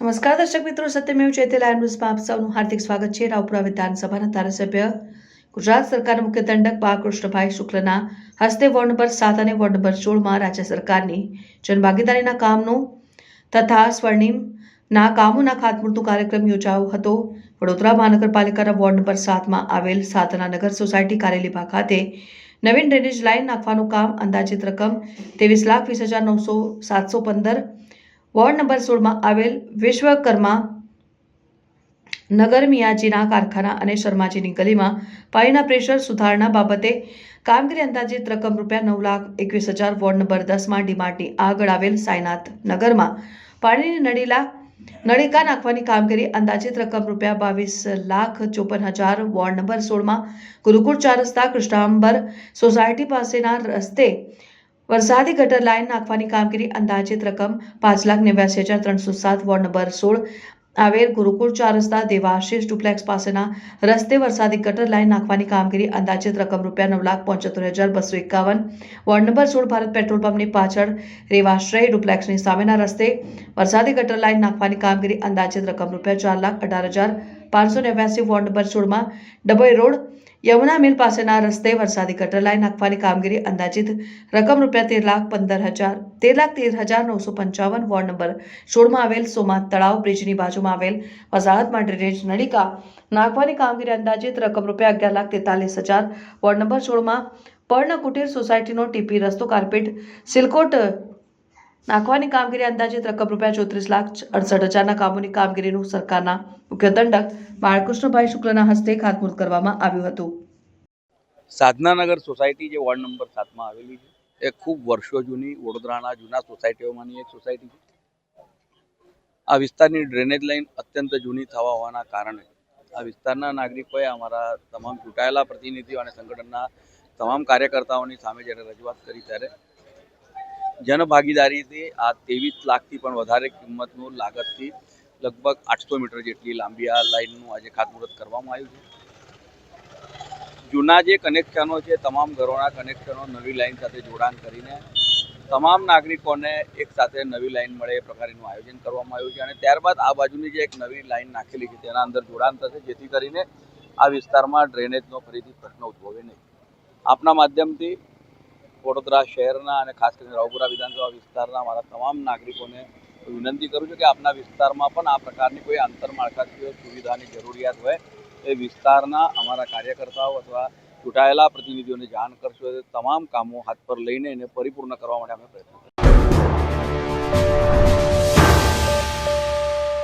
નમસ્કાર દર્શક મિત્રો, સત્યમેવ જયતે લાઈવ ન્યૂઝમાં આપ સૌનું હાર્દિક સ્વાગત છે। રાવપુરા વિધાનસભાના ધારાસભ્ય ગુજરાત સરકારના મુખ્ય દંડક બાળકૃષ્ણભાઈ શુક્લના હસ્તે વોર્ડ નંબર 7 અને વોર્ડ નંબર 16માં રાજ્ય સરકારની જનભાગીદારીના કામનું તથા સ્વર્ણિમના કામોના ખાતમુહૂર્તનો કાર્યક્રમ યોજાયો હતો। વડોદરા મહાનગરપાલિકાના વોર્ડ નંબર 7માં આવેલ સાધના નગર સોસાયટી કારેલીબાગ ખાતે નવીન ડ્રેનેજ લાઇન નાખવાનું કામ અંદાજિત રકમ 23,20,715। વોર્ડ નંબર 16માં આવેલ વિશ્વકર્મા નગર મિયાજીના કારખાના અને શર્માજીની ગલીમાં પાણીના પ્રેશર સુધારણા બાબતે કામગીરી અંદાજિત રકમ ₹9,21,000। વોર્ડ નંબર 10માં ડીમાર્ટની આગળ આવેલ સાઈનાથ નગરમાં પાણીની નળિકા નાખવાની કામગીરી અંદાજિત રકમ ₹22,54,000। વોર્ડ નંબર 16માં ગુરુકુળ 4 રસ્તા કૃષ્ણાંબર સોસાયટી પાસેના રસ્તે વરસાદી ગટર લાઇન નાખવાની કામગીરી અંદાજિત રકમ ₹5,89,307। વોર્ડ નંબર 16 આવેલ ગુરુકુળ 4 રસ્તા દેવાશીષ ડુપ્લેક્સ પાસેના રસ્તે વરસાદી ગટર લાઇન નાખવાની કામગીરી અંદાજિત રકમ ₹9,75,251। વોર્ડ નંબર 16 ભારત પેટ્રોલ પંપની પાછળ રેવાશ્રય ડુપ્લેક્સની સામેના રસ્તે વરસાદી ગટર લાઇન નાખવાની કામગીરી અંદાજિત રકમ ₹4,18,589। વોર્ડ નંબર 16માં ડભોઈ રોડ યમુના મિલ પાસેના રસ્તે વરસાદી ગટર લાઇન નાખવાની કામગીરી અંદાજિત રકમ ₹13,13,955। વોર્ડ નંબર 16માં આવેલ સોમા તળાવ બ્રિજની બાજુમાં આવેલ વસાહતમાં ડ્રેનેજ નળિકા નાખવાની કામગીરી અંદાજિત રકમ ₹11,43,000। વોર્ડ નંબર 16માં પર્ણકુટીર સોસાયટીનો ટીપી રસ્તો કાર્પેટ સિલકોટ નાખવાની કામગીરી અંદાજિત રકમ ₹34,68,000ના કામોની કામગીરીનું સરકારના મુખ્ય દંડક બાળકૃષ્ણભાઈ શુક્લના હસ્તે ખાતમુહૂર્ત કરવામાં આવ્યું હતું। સાધનાનગર સોસાયટી જે વોર્ડ નંબર 7માં આવેલી છે એ ખૂબ વર્ષો જૂની વડોદરાના જૂના સોસાયટીઓમાંની એક સોસાયટી છે। આ વિસ્તારની ડ્રેનેજ લાઇન અત્યંત જૂની થવા હોવાના કારણે આ વિસ્તારના નાગરિકોએ અમારા તમામ ચૂંટાયેલા પ્રતિનિધિઓ અને સંગઠનના તમામ કાર્યકર્તાઓની સામે જ્યારે રજૂઆત કરી ત્યારે જનભાગીદારીથી આ 23 લાખથી પણ વધારે કિંમતનું લાગતથી લગભગ 800 મીટર જેટલી લાંબી આ લાઇનનું આજે ખાતમુહૂર્ત કરવામાં આવ્યું છે। જૂના જે કનેક્શનો છે તમામ ઘરોના કનેક્શનો નવી લાઇન સાથે જોડાણ કરીને તમામ નાગરિકોને એક સાથે નવી લાઇન મળે એ પ્રકારનું આયોજન કરવામાં આવ્યું છે અને ત્યારબાદ આ બાજુની જે એક નવી લાઇન નાખેલી છે તેના અંદર જોડાણ થશે, જેથી કરીને આ વિસ્તારમાં ડ્રેનેજનો ફરીથી પ્રશ્ન ઉદ્ભવે નહીં। આપના માધ્યમથી વડોદરા શહેરના અને ખાસ કરીને રાવપુરા વિધાનસભા વિસ્તારના મારા તમામ નાગરિકોને વિનંતી કરું છું કે આપના વિસ્તારમાં પણ આ પ્રકારની કોઈ આંતરમાળખાકીય સુવિધાની જરૂરિયાત હોય એ વિસ્તારના અમારા કાર્યકર્તાઓ અથવા ચૂંટાયેલા પ્રતિનિધિઓને જાણ કરશો। તમામ કામો હાથ પર લઈને એને પરિપૂર્ણ કરવા માટે અમે પ્રયત્ન કરીશું।